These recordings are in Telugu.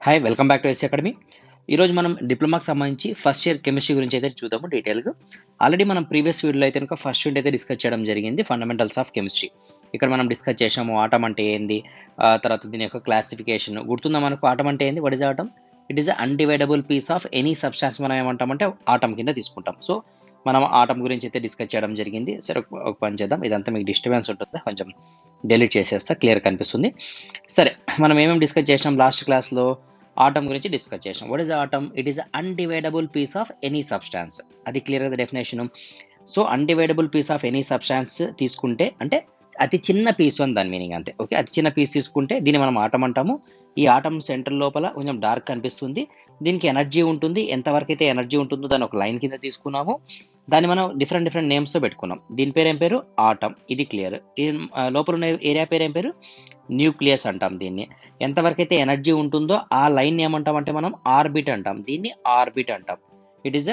Hi welcome back to SC academy. ఈరోజు మనం డిప్లొమాకి సంబంధించి ఫస్ట్ ఇయర్ కెమిస్ట్రీ గురించి అయితే చూద్దాము డీటెయిల్గా. ఆల్రెడీ మనం ప్రీవియస్ వీడియోలో అయితే కనుక ఫస్ట్ యూనిట్ అయితే డిస్కస్ చేయడం జరిగింది, ఫండమెంటల్స్ ఆఫ్ కెమిస్ట్రీ. ఇక్కడ మనం డిస్కస్ చేసాము ఆటం అంటే ఏంది, తర్వాత దీని యొక్క క్లాసిఫికేషన్ గుర్తుందా మనకు. ఆటం అంటే ఏంది, what is atom? It is undividable piece of any substance. మనం ఏమంటామంటే ఆటం కింద తీసుకుంటాం. సో మనం ఆటం గురించి అయితే డిస్కస్ చేయడం జరిగింది. సరే ఒక పని చేద్దాం, ఇదంతా మీకు డిస్టర్బెన్స్ ఉంటుంది, కొంచెం డిలీట్ చేసేస్తా, క్లియర్ కనిపిస్తుంది. సరే, మనం ఏమేమి డిస్కస్ చేసాం లాస్ట్ క్లాస్లో? ఆటం గురించి డిస్కస్ చేసాం. What is atom? It is undividable piece of any substance. అది క్లియర్గా definition. So undividable piece of any substance తీసుకుంటే అంటే అతి చిన్న పీస్ అని దాని మీనింగ్ అంతే. ఓకే, అతి చిన్న పీస్ తీసుకుంటే దీన్ని మనం ఆటం అంటాము. ఈ ఆటం సెంటర్ లోపల కొంచెం డార్క్ కనిపిస్తుంది, దీనికి ఎనర్జీ ఉంటుంది. ఎంతవరకు అయితే ఎనర్జీ ఉంటుందో దాన్ని ఒక లైన్ కింద తీసుకున్నాము, దాన్ని మనం డిఫరెంట్ నేమ్స్తో పెట్టుకున్నాం. దీని పేరు ఏం పేరు? ఆటం. ఇది క్లియర్. లోపల ఉన్న ఏరియా పేరు ఏం పేరు? న్యూక్లియస్ అంటాం దీన్ని. ఎంతవరకు అయితే ఎనర్జీ ఉంటుందో ఆ లైన్ ఏమంటాం అంటే మనం ఆర్బిట్ అంటాం. దీన్ని ఆర్బిట్ అంటాం. It is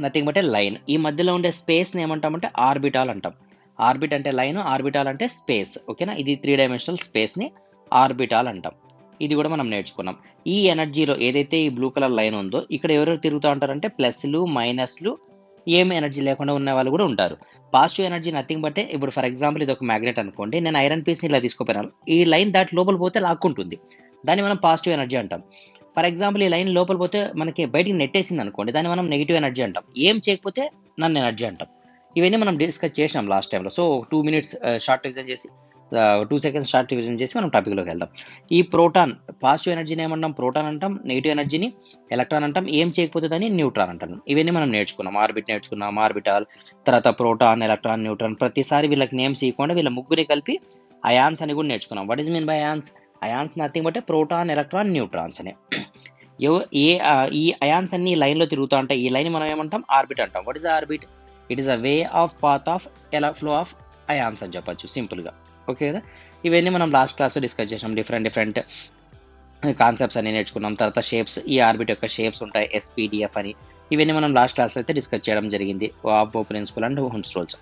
nothing but A line. ఈ మధ్యలో ఉండే స్పేస్ని ఏమంటామంటే ఆర్బిటాల్ అంటాం. ఆర్బిట్ అంటే లైన్, ఆర్బిటాల్ అంటే స్పేస్. ఓకేనా, ఇది 3 డైమెన్షనల్ స్పేస్ని ఆర్బిటాల్ అంటాం. ఇది కూడా మనం నేర్చుకున్నాం. ఈ ఎనర్జీలో ఏదైతే ఈ బ్లూ కలర్ లైన్ ఉందో ఇక్కడ ఎవరెవరు తిరుగుతూ ఉంటారంటే ప్లస్లు మైనస్లు, ఏం ఎనర్జీ లేకుండా ఉన్న వాళ్ళు కూడా ఉంటారు. పాజిటివ్ ఎనర్జీ నథింగ్ బట్టే, ఇప్పుడు ఫర్ ఎగ్జాంపుల్ ఇది ఒక మ్యాగ్నెట్ అనుకోండి, నేను ఐరన్ పీస్ని ఇలా తీసుకుపోయినాను, ఈ లైన్ దాటి లోపల పోతే లాక్కుంటుంది, దాన్ని మనం పాజిటివ్ ఎనర్జీ అంటాం. ఫర్ ఎగ్జాంపుల్ ఈ లైన్ లోపల పోతే మనకి బయటికి నెట్టేసింది అనుకోండి, దాన్ని మనం నెగిటివ్ ఎనర్జీ అంటాం. ఏం చేయకపోతే నన్ను ఎనర్జీ అంటాం. ఇవన్నీ మనం డిస్కస్ చేసాం లాస్ట్ టైంలో. సో 2 minutes షార్ట్ రివిజన్ చేసి 2 seconds షార్ట్ రివిజన్ చేసి మనం టాపిక్లోకి వెళ్దాం. ఈ ప్రోటాన్ పాజిటివ్ ఎనర్జీని ఏమంటాం? ప్రోటాన్ అంటాం. నెగిటివ్ ఎనర్జీని ఎలక్ట్రాన్ అంటాం. ఏం చేయకపోతే దాన్ని న్యూట్రాన్ అంటాం. ఇవన్నీ మనం నేర్చుకున్నాం. ఆర్బిట్ నేర్చుకున్నాం, ఆర్బిటాల్, తర్వాత ప్రోటాన్, ఎలక్ట్రాన్, న్యూట్రాన్. ప్రతిసారి వీళ్ళకి నేమ్స్ ఇవ్వకుండా వీళ్ళ ముగ్గురి కలిపి అయాన్స్ అని కూడా నేర్చుకున్నాం. What is mean by ions? Ions nothing but proton, electron, neutrons అని. ఈ అయాన్స్ అన్ని లైన్లో తిరుగుతూ ఉంటాయి. ఈ లైన్ మనం ఏమంటాం? ఆర్బిట్ అంటాం. What is orbit? It is a way of path of flow of ions అని చెప్పొచ్చు సింపుల్గా. ఓకే కదా, ఇవన్నీ మనం లాస్ట్ క్లాస్లో డిస్కస్ చేసాం. డిఫరెంట్ కాన్సెప్ట్స్ అన్ని నేర్చుకున్నాం. తర్వాత షేప్స్, ఈ ఆర్బిట్ యొక్క షేప్స్ ఉంటాయి, ఎస్పీడిఎఫ్ అని. ఇవన్నీ మనం లాస్ట్ క్లాస్లో అయితే డిస్కస్ చేయడం జరిగింది, ఆఫ్బో ప్రిన్సిపల్ అండ్ హున్స్ రూల్స్.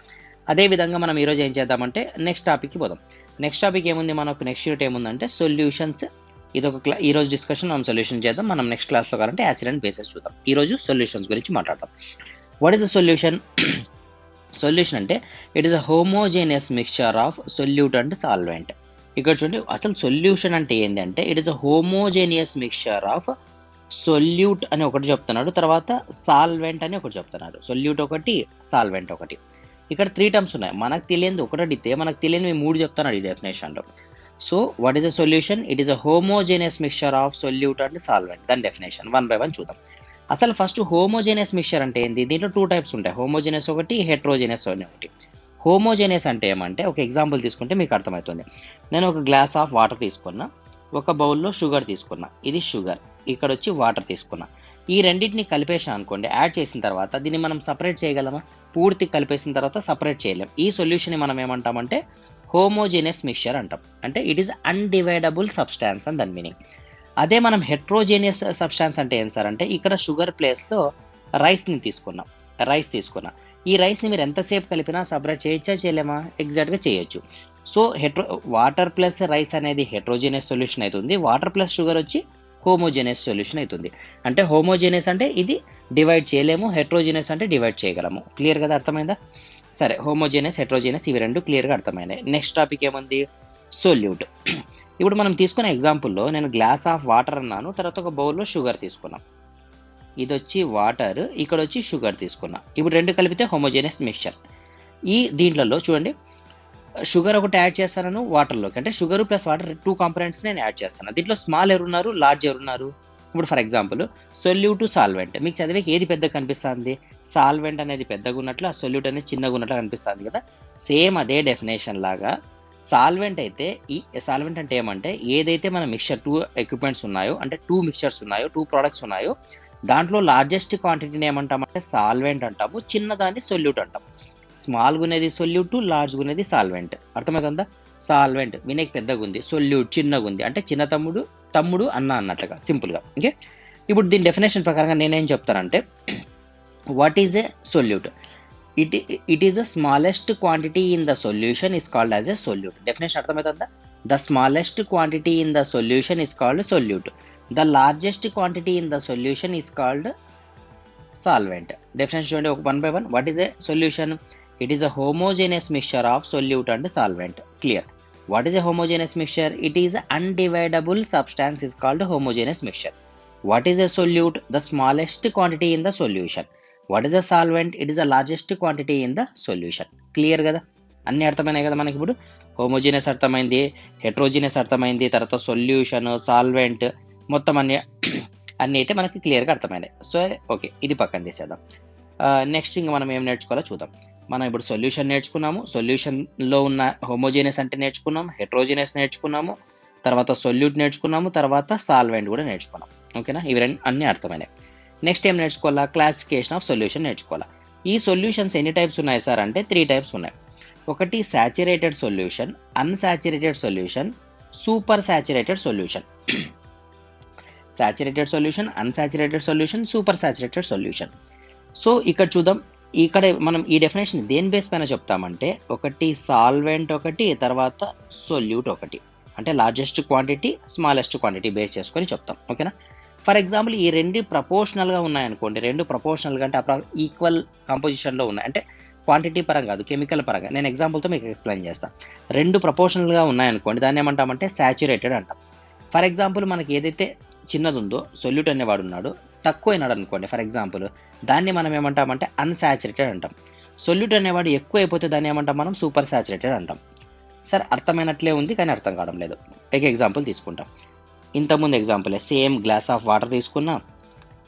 అదేవిధంగా మనం ఈరోజు ఏం చేద్దామంటే నెక్స్ట్ టాపిక్కి పోదాం. నెక్స్ట్ టాపిక్ ఏముంది మనకు? నెక్స్ట్ యూనిట్ ఏముందంటే సొల్యూషన్స్. ఇది ఒక ఈరోజు డిస్కషన్ మనం సొల్యూషన్ చేద్దాం. మనం నెక్స్ట్ క్లాస్లో కావాలంటే యాసిడ్ అండ్ బేసెస్ చూద్దాం. ఈరోజు సొల్యూషన్స్ గురించి మాట్లాడతాం. What is the solution? Solution అంటే it is a homogeneous mixture of solute and solvent. ఇక్కడ చూడండి, అసలు సొల్యూషన్ అంటే ఏంటి అంటే it is a homogeneous mixture of solute అని ఒకటి చెప్తున్నాడు, తర్వాత సాల్వెంట్ అని ఒకటి చెప్తున్నాడు. సొల్యూట్ ఒకటి, సాల్వెంట్ ఒకటి. ఇక్కడ 3 terms ఉన్నాయి. మనకు తెలియనిది ఒకటి అడిగితే మనకు తెలియనివి 3 చెప్తున్నాడు ఈ డెఫినేషన్లో. So what is a solution? It is a homogeneous mixture of solute and solvent. దాని డెఫినేషన్ 1 by 1 చూద్దాం. అసలు ఫస్ట్ హోమోజేనియస్ మిక్స్చర్ అంటే ఏంటి? దీంట్లో 2 types ఉంటాయి, హోమోజేనియస్ ఒకటి, హెట్రోజేనియస్ ఒకటి. హోమోజేనియస్ అంటే ఏమంటే, ఒక ఎగ్జాంపుల్ తీసుకుంటే మీకు అర్థమవుతుంది. నేను ఒక గ్లాస్ ఆఫ్ వాటర్ తీసుకున్నా, ఒక బౌల్లో షుగర్ తీసుకున్నా, ఇది షుగర్, ఇక్కడ వచ్చి వాటర్ తీసుకున్నా. ఈ రెండింటిని కలిపేసా అనుకోండి, యాడ్ చేసిన తర్వాత దీన్ని మనం సపరేట్ చేయగలమా? పూర్తి కలిపేసిన తర్వాత సపరేట్ చేయలేం. ఈ సొల్యూషన్ని మనం ఏమంటామంటే హోమోజేనియస్ మిక్స్చర్ అంటాం. అంటే ఇట్ ఈస్ అన్డివైడబుల్ సబ్స్టాన్స్ అని దాని మీనింగ్. అదే మనం హెట్రోజేనియస్ సబ్స్టాన్స్ అంటే ఏం సార్ అంటే, ఇక్కడ షుగర్ ప్లేస్లో రైస్ తీసుకున్నా. ఈ రైస్ని మీరు ఎంతసేపు కలిపినా సపరేట్ చేయొచ్చా, చేయలేమా? ఎగ్జాక్ట్గా చేయొచ్చు. సో వాటర్ ప్లస్ రైస్ అనేది హెట్రోజేనియస్ సొల్యూషన్ అవుతుంది, వాటర్ ప్లస్ షుగర్ వచ్చి హోమోజేనియస్ సొల్యూషన్ అవుతుంది. అంటే హోమోజేనియస్ అంటే ఇది డివైడ్ చేయలేము, హెట్రోజేనియస్ అంటే డివైడ్ చేయగలము. క్లియర్ కదా, అర్థమైందా? సరే, హోమోజేనియస్, హెట్రోజేనియస్ ఇవి రెండు క్లియర్గా అర్థమైనాయి. నెక్స్ట్ టాపిక్ ఏముంది? సొల్యూట్. ఇప్పుడు మనం తీసుకున్న ఎగ్జాంపుల్లో నేను గ్లాస్ ఆఫ్ వాటర్ అన్నాను, తర్వాత ఒక బౌల్లో షుగర్ తీసుకున్నాం. ఇది వచ్చి వాటర్, ఇక్కడ వచ్చి షుగర్ తీసుకున్నా. ఇప్పుడు రెండు కలిపితే హోమోజేనియస్ మిక్స్చర్. ఈ దీంట్లో చూడండి, షుగర్ ఒకటి యాడ్ చేస్తాను వాటర్లోకి, అంటే షుగర్ ప్లస్ వాటర్ 2 components నేను యాడ్ చేస్తాను. దీంట్లో స్మాల్ ఎవరున్నారు, లార్జ్ ఎవరున్నారు? ఇప్పుడు ఫర్ ఎగ్జాంపుల్ సొల్యూట్ సోల్వెంట్, మీకు చదివేకి ఏది పెద్దగా కనిపిస్తుంది? సాల్వెంట్ అనేది పెద్దగా ఉన్నట్లు, ఆ సొల్యూట్ అనేది చిన్నగా ఉన్నట్లు కనిపిస్తుంది కదా. సేమ్ అదే డెఫినేషన్ లాగా సాల్వెంట్ అయితే, ఈ సాల్వెంట్ అంటే ఏమంటే ఏదైతే మన మిక్చర్ 2 equipments ఉన్నాయో, అంటే 2 mixtures ఉన్నాయో, 2 products ఉన్నాయో, దాంట్లో లార్జెస్ట్ క్వాంటిటీని ఏమంటామంటే సాల్వెంట్ అంటాము, చిన్నదాన్ని సొల్యూట్ అంటాం. స్మాల్గా ఉన్నది సొల్యూట్, లార్జ్గా ఉన్నది సాల్వెంట్. అర్థమవుతుందా? సాల్వెంట్ వినేకి పెద్దగా ఉంది, సొల్యూట్ చిన్నగా ఉంది, అంటే చిన్న తమ్ముడు అన్న అన్నట్లుగా సింపుల్గా. ఓకే, ఇప్పుడు దీని డెఫినేషన్ ప్రకారంగా నేనేం చెప్తానంటే, what is a solute? It is the smallest quantity in the solution is called as a solute. Definition అర్థమవుతుందా? The smallest quantity in the solution is called solute. The largest quantity in the solution is called solvent. Definition చూడండి ఒక 1 by 1. What is a solution? It is a homogeneous mixture of solute and solvent. Clear. What is a homogeneous mixture? It is undividable substance is called homogeneous mixture. What is a solute? The smallest quantity in the solution. What is a solvent? It is the largest quantity in the solution. Clear కదా? అన్ని అర్థమైనాయి కదా మనకి ఇప్పుడు. హోమోజీనియస్ అర్థమైంది, హెట్రోజీనియస్ అర్థమైంది, తర్వాత సొల్యూషన్, సాల్వెంట్, మొత్తం అన్నీ అయితే మనకి క్లియర్గా అర్థమైనాయి. సో ఓకే, ఇది పక్కన తీసేద్దాం. నెక్స్ట్ ఇంకా మనం ఏం నేర్చుకోవాలో చూద్దాం. మనం ఇప్పుడు సొల్యూషన్ నేర్చుకున్నాము, సొల్యూషన్లో ఉన్న హోమోజీనియస్ అంటే నేర్చుకున్నాం, హెట్రోజీనియస్ నేర్చుకున్నాము, తర్వాత సొల్యూట్ నేర్చుకున్నాము, తర్వాత సాల్వెంట్ కూడా నేర్చుకున్నాం. ఓకేనా? ఇవి అన్నీ అర్థమైనాయి. నెక్స్ట్ ఏం నేర్చుకోవాలా? క్లాసిఫికేషన్ ఆఫ్ సొల్యూషన్ నేర్చుకోవాలా. ఈ సొల్యూషన్స్ ఎన్ని టైప్స్ ఉన్నాయి సార్ అంటే 3 టైప్స్ ఉన్నాయి. ఒకటి saturated solution, unsaturated solution, super saturated solution. Saturated solution, unsaturated solution, super saturated solution. So ఇక్కడ చూద్దాం. ఇక్కడ మనం ఈ డెఫినేషన్ దేని బేస్ పైన చెప్తామంటే, ఒకటి సాల్వెంట్ ఒకటి, తర్వాత సొల్యూట్ ఒకటి. అంటే largest quantity, smallest quantity base చేసుకొని చెప్తాం. ఓకేనా? ఫర్ ఎగ్జాంపుల్ ఈ రెండు ప్రపోర్షనల్గా ఉన్నాయనుకోండి, రెండు ప్రపోర్షనల్గా అంటే ఈక్వల్ కంపోజిషన్లో ఉన్నాయి, అంటే క్వాంటిటీ పరంగా కాదు, కెమికల్ పరంగా. నేను ఎగ్జాంపుల్తో మీకు ఎక్స్ప్లెయిన్ చేస్తాను. రెండు ప్రపోర్షనల్గా ఉన్నాయనుకోండి, దాన్ని ఏమంటామంటే సాచురేటెడ్ అంటాం. ఫర్ ఎగ్జాంపుల్ మనకి ఏదైతే చిన్నది ఉందో, సొల్యూట్ అనేవాడు ఉన్నాడు, తక్కువ అయినాడు అనుకోండి ఫర్ ఎగ్జాంపుల్, దాన్ని మనం ఏమంటామంటే అన్సాచురేటెడ్ అంటాం. సొల్యూట్ అనేవాడు ఎక్కువ అయిపోతే దాన్ని ఏమంటాం మనం? సూపర్ సాచురేటెడ్ అంటాం. సార్ అర్థమైనట్లే ఉంది కానీ అర్థం కావడం లేదు. ఎగ్జాంపుల్ తీసుకుంటాం. ఇంతకుముందు ఎగ్జాంపులే, సేమ్ గ్లాస్ ఆఫ్ వాటర్ తీసుకున్నాం,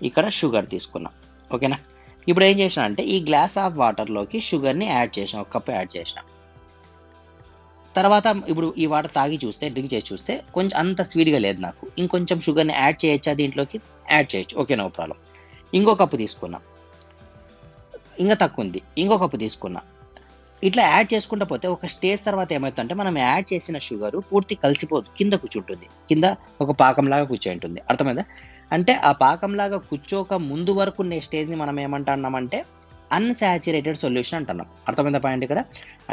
ఇక్కడ షుగర్ తీసుకున్నాం. ఓకేనా? ఇప్పుడు ఏం చేసినా అంటే ఈ గ్లాస్ ఆఫ్ వాటర్లోకి షుగర్ని యాడ్ చేసినాం, ఒక కప్పు యాడ్ చేసినాం. తర్వాత ఇప్పుడు ఈ వాటర్ తాగి చూస్తే, డ్రింక్ చేసి చూస్తే కొంచెం అంత స్వీట్గా లేదు నాకు, ఇంకొంచెం షుగర్ని యాడ్ చేయొచ్చా దీంట్లోకి? యాడ్ చేయొచ్చు. Okay, no problem. ఇంకో కప్పు తీసుకున్నాం, ఇంకా తక్కువ ఉంది, ఇంకో కప్పు తీసుకున్నాం. ఇట్లా యాడ్ చేసుకుంటూ పోతే ఒక స్టేజ్ తర్వాత ఏమవుతుందంటే మనం యాడ్ చేసిన షుగర్ పూర్తి కలిసిపోదు, కింద కూర్చుంటుంది, కింద ఒక పాకంలాగా కూర్చోంటుంది. అర్థమైందా? అంటే ఆ పాకంలాగా కూర్చోక ముందు వరకు ఉన్న స్టేజ్ని మనం ఏమంటున్నామంటే అన్సాచురేటెడ్ సొల్యూషన్ అంటున్నాం. అర్థమైందా పాయింట్ ఇక్కడ?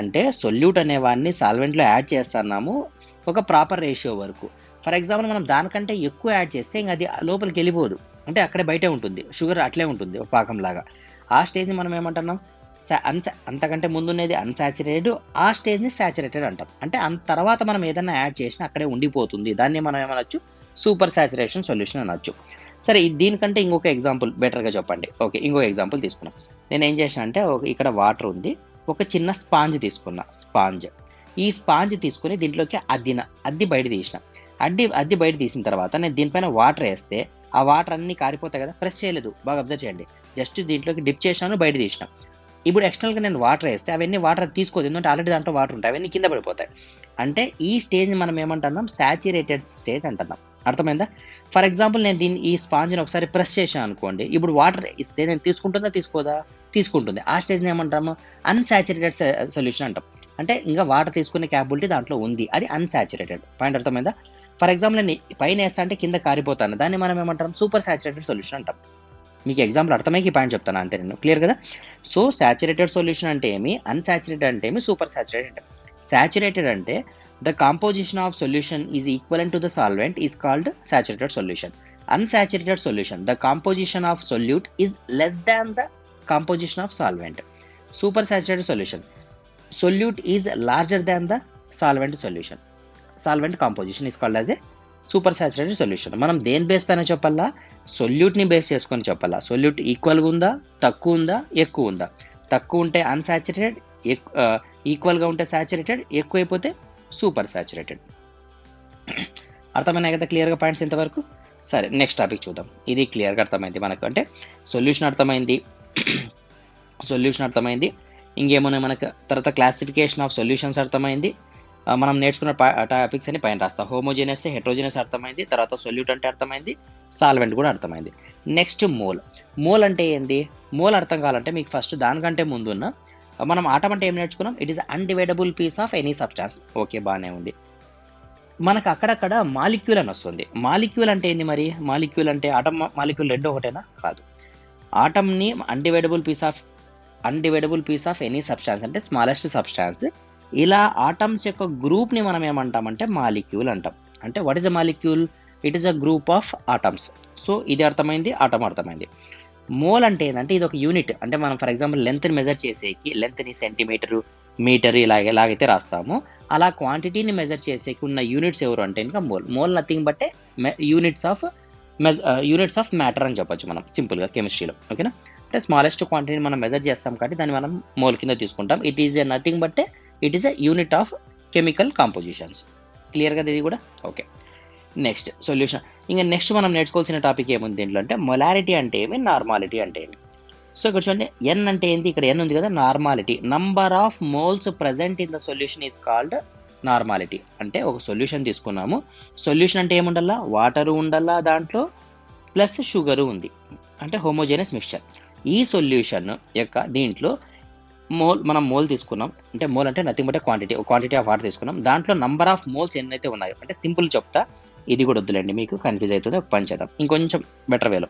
అంటే సొల్యూట్ అనేవాడిని సాల్వెంట్లో యాడ్ చేస్తున్నాము ఒక ప్రాపర్ రేషియో వరకు. ఫర్ ఎగ్జాంపుల్ మనం దానికంటే ఎక్కువ యాడ్ చేస్తే ఇంకా అది లోపలికి వెళ్ళిపోదు, అంటే అక్కడే బయటే ఉంటుంది, షుగర్ అట్లే ఉంటుంది ఒక పాకంలాగా. ఆ స్టేజ్ని మనం ఏమంటున్నాం? అంతకంటే ముందున్నది అన్సాచురేటెడ్, ఆ స్టేజ్ని సాచురేటెడ్ అంటాం. అంటే తర్వాత మనం ఏదైనా యాడ్ చేసినా అక్కడే ఉండిపోతుంది, దాన్ని మనం ఏమనొచ్చు? సూపర్ సాచురేషన్ సొల్యూషన్ అనొచ్చు. సరే, దీనికంటే ఇంకొక ఎగ్జాంపుల్ బెటర్గా చెప్పండి. ఓకే, ఇంకొక ఎగ్జాంపుల్ తీసుకున్నాం. నేను ఏం చేసిన అంటే ఇక్కడ వాటర్ ఉంది, ఒక చిన్న స్పాంజ్ తీసుకున్నా, స్పాంజ్. ఈ స్పాంజ్ తీసుకుని దీంట్లోకి అద్ది బయట తీసిన. అద్ది బయట తీసిన తర్వాత నేను దీనిపైన వాటర్ వేస్తే ఆ వాటర్ అన్ని కారిపోతాయి కదా, ప్రెస్ చేయలేదు, బాగా అబ్జర్వ్ చేయండి, జస్ట్ దీంట్లోకి డిప్ చేసినాను, బయట తీసిన. ఇప్పుడు ఎక్స్టర్నల్గా నేను వాటర్ వేస్తే అవన్నీ వాటర్ తీసుకోదు, ఎందుకంటే ఆల్రెడీ దాంట్లో వాటర్ ఉంటాయి, అవన్నీ కింద పడిపోతాయి. అంటే ఈ స్టేజ్ని మనం ఏమంటున్నాం? సాచురేటెడ్ స్టేజ్ అంటున్నాం. అర్థమైందా? ఫర్ ఎగ్జాంపుల్ నేను ఈ స్పాంజ్ని ఒకసారి ప్రెస్ చేశాను అనుకోండి, ఇప్పుడు వాటర్ ఇస్తే నేను తీసుకుంటుందా తీసుకోదా? తీసుకుంటుంది. ఆ స్టేజ్ని ఏమంటాము? అన్సాచురేటెడ్ సొల్యూషన్ అంటాం. అంటే ఇంకా వాటర్ తీసుకునే క్యాపబిలిటీ దాంట్లో ఉంది, అది అన్సాచురేటెడ్. పాయింట్ అర్థమైందా? ఫర్ ఎగ్జాంపుల్ నేను పైన వేస్తా అంటే కింద కారిపోతాను, దాన్ని మనం ఏమంటాం? సూపర్ సాచురేటెడ్ సొల్యూషన్ అంటాం. మీకు ఎగ్జాంపుల్ అర్థమైకి ఈ పాయింట్ చెప్తాను అంతే, నేను క్లియర్ కదా? సో సాచురేటెడ్ సొల్యూషన్ అంటే ఏమి, అన్సాచురేటెడ్ అంటే ఏమి, సూపర్ సాచురేటెడ్ అంటే. సాచురేటెడ్ అంటే the composition of solution is equivalent to the solvent is called saturated solution. Unsaturated solution, the composition of solute is less than the composition of solvent. Super saturated solution, solute is larger than the solvent solution. Solvent composition is called as a super saturated solution. మనం దేని బేస్ పైన చెప్పాలా? సొల్యూట్ని బేస్ చేసుకొని చెప్పాలా. సొల్యూట్ ఈక్వల్గా ఉందా, తక్కువ ఉందా, ఎక్కువ ఉందా? తక్కువ ఉంటే అన్సాచురేటెడ్, ఈక్వల్గా ఉంటే సాచురేటెడ్, ఎక్కువైపోతే సూపర్ సాచురేటెడ్. అర్థమైనాయి కదా క్లియర్గా పాయింట్స్ ఇంతవరకు? సరే, నెక్స్ట్ టాపిక్ చూద్దాం. ఇది క్లియర్గా అర్థమైంది మనకు, అంటే సొల్యూషన్ అర్థమైంది, ఇంకేమున్నాయి మనకు? తర్వాత క్లాసిఫికేషన్ ఆఫ్ సొల్యూషన్స్ అర్థమైంది. మనం నేర్చుకున్న టాపిక్స్ అని పైన రాస్తా. హోమోజీనియస్, హెట్రోజీనియస్ అర్థమైంది, తర్వాత సొల్యూట్ అంటే అర్థమైంది, సాల్వెంట్ కూడా అర్థమైంది. నెక్స్ట్ మోల్ అంటే ఏంది? మోల్ అర్థం కావాలంటే మీకు ఫస్ట్ దానికంటే ముందున్న మనం ఆటం అంటే ఏం నేర్చుకున్నాం? It is undividable piece of any substance. Okay, బాగానే ఉంది. మనకు అక్కడక్కడ మాలిక్యూల్ అని వస్తుంది. మాలిక్యూల్ అంటే ఏంది మరి? మాలిక్యూల్ అంటే ఆటం మాలిక్యూల్ రెండు ఒకటేనా? కాదు. ఆటంని అన్డివైడబుల్ పీస్ ఆఫ్ ఎనీ సబ్స్టాన్స్ అంటే స్మాలెస్ట్ సబ్స్టాన్స్. ఇలా ఆటమ్స్ యొక్క గ్రూప్ని మనం ఏమంటామంటే మాలిక్యూల్ అంటాం. అంటే what is a molecule? It is a group of atoms. So ఇది అర్థమైంది, ఆటమ్ అర్థమైంది. మోల్ అంటే ఏంటంటే ఇది ఒక యూనిట్. అంటే మనం ఫర్ ఎగ్జాంపుల్ లెంత్ని మెజర్ చేసేకి లెంత్ని సెంటీమీటరు, మీటర్ ఎలాగైతే రాస్తామో అలా క్వాంటిటీని మెజర్ చేసేకి ఉన్న యూనిట్స్ ఎవరు అంటే ఇంకా మోల్. మోల్ నథింగ్ బట్టే యూనిట్స్ ఆఫ్ మ్యాటర్ అని చెప్పొచ్చు మనం సింపుల్గా కెమిస్ట్రీలో. ఓకేనా? అంటే స్మాలెస్ట్ క్వాంటిటీని మనం మెజర్ చేస్తాం కాబట్టి దాన్ని మనం మోల్ కింద తీసుకుంటాం. ఇట్ ఈజ్ ఎ నథింగ్ బట్టే it is a unit of chemical compositions. Clear కదా ఇది కూడా? ఓకే. Next solution. ఇంకా నెక్స్ట్ మనం నేర్చుకోవాల్సిన టాపిక్ ఏముంది దీంట్లో అంటే మొలారిటీ అంటే ఏమి, నార్మాలిటీ అంటే ఏమి. సో ఇక్కడ చూడండి, ఎన్ అంటే ఏంటి? ఇక్కడ ఎన్ ఉంది కదా, normality. Number of moles present in the solution is called normality. అంటే ఒక సొల్యూషన్ తీసుకున్నాము. సొల్యూషన్ అంటే ఏముండాలా? వాటరు ఉండాలా దాంట్లో, ప్లస్ షుగరు ఉంది, అంటే హోమోజేనస్ మిక్స్చర్. ఈ సొల్యూషన్ యొక్క దీంట్లో మనం మోల్ తీసుకున్నాం. అంటే మోల్ అంటే nothing but quantity of water తీసుకున్నాం. దాంట్లో నంబర్ ఆఫ్ మోల్స్ ఎన్నైతే ఉన్నాయో, అంటే సింపుల్ చెప్తా, ఇది కూడా వద్దులేండి మీకు కన్ఫ్యూజ్ అవుతుంది, ఒక పని చేద్దాం ఇంకొంచెం బెటర్ వేలో.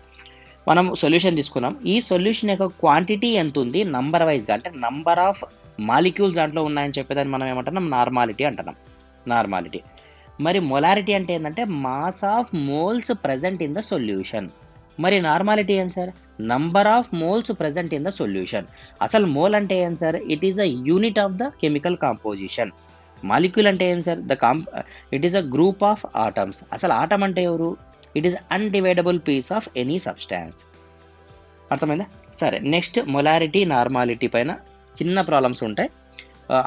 మనం సొల్యూషన్ తీసుకున్నాం. ఈ సొల్యూషన్ యొక్క క్వాంటిటీ ఎంత ఉంది నంబర్ వైజ్గా, అంటే నంబర్ ఆఫ్ మాలిక్యూల్స్ దాంట్లో ఉన్నాయని చెప్పేదాన్ని మనం ఏమంటున్నాం? నార్మాలిటీ అంటున్నాం. నార్మాలిటీ. మరి మొలారిటీ అంటే ఏంటంటే mass of moles present in the solution. మరి నార్మాలిటీ ఏం sir? Number of moles present in the solution. అసలు మోల్ అంటే ఏం sir? It is a unit of the chemical composition. Molecule అంటే ఏం sir? It is a group of atoms. అసలు ఆటమ్ అంటే ఎవరు? It is undividable piece of any substance. అర్థమైందా? సరే, నెక్స్ట్ మొలారిటీ, నార్మాలిటీ పైన చిన్న ప్రాబ్లమ్స్ ఉంటాయి,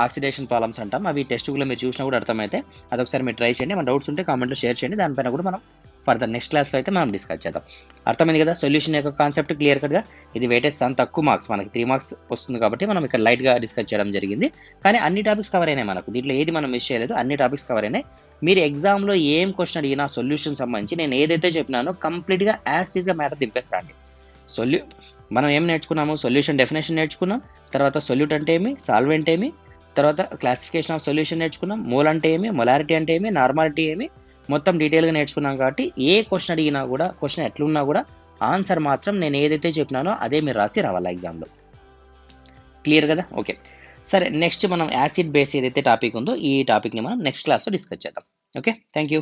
ఆక్సిడేషన్ ప్రాబ్లమ్స్ అంటాం. అవి టెస్ట్గా మీరు చూసినా కూడా అర్థమైతే అదొకసారి మీరు ట్రై చేయండి. మన డౌట్స్ ఉంటే కామెంట్లో షేర్ చేయండి. దానిపైన కూడా మనం ఫర్దర్ నెక్స్ట్ క్లాస్లో అయితే మనం డిస్కస్ చేద్దాం. అర్థమైంది కదా? సొల్యూషన్ యొక్క కాన్సెప్ట్ క్లియర్ కట్గా. ఇది వెయిటేజ్ చాలా తక్కువ మార్క్స్, మనకి 3 మార్క్స్ వస్తుంది కాబట్టి మనం ఇక్కడ లైట్గా డిస్కస్ చేయడం జరిగింది. కానీ అన్ని టాపిక్స్ కవర్ అయినాయి మనకు, దీంట్లో ఏది మనం మిస్ చేయలేదు, అన్ని టాపిక్స్ కవర్ అయినాయి. మీరు ఎగ్జామ్లో ఏం క్వశ్చన్ అడిగినా సొల్యూషన్ సంబంధించి నేను ఏదైతే చెప్పినానో కంప్లీట్గా యాజ్ టీజ్గా మ్యాటర్ దింపేస్తాండి. మనం ఏం నేర్చుకున్నాము? సొల్యూషన్ డెఫినేషన్ నేర్చుకున్నాం, తర్వాత సొల్యూట్ అంటే ఏమి, సాల్వెంట్ ఏమి, తర్వాత క్లాసిఫికేషన్ ఆఫ్ సొల్యూషన్ నేర్చుకున్నాం, మోల్ అంటే ఏమి, మొలారిటీ అంటే ఏమి, నార్మాలిటీ ఏమి, మొత్తం డీటెయిల్గా నేర్చుకున్నాం. కాబట్టి ఏ క్వశ్చన్ అడిగినా కూడా, క్వశ్చన్ ఎట్లున్నా కూడా ఆన్సర్ మాత్రం నేను ఏదైతే చెప్పినానో అదే మీరు రాసి రావాలి ఎగ్జామ్లో. క్లియర్ కదా? ఓకే. సరే, నెక్స్ట్ మనం యాసిడ్ బేస్ ఏదైతే టాపిక్ ఉందో ఈ టాపిక్ని మనం నెక్స్ట్ క్లాస్లో డిస్కస్ చేద్దాం. Okay, thank you.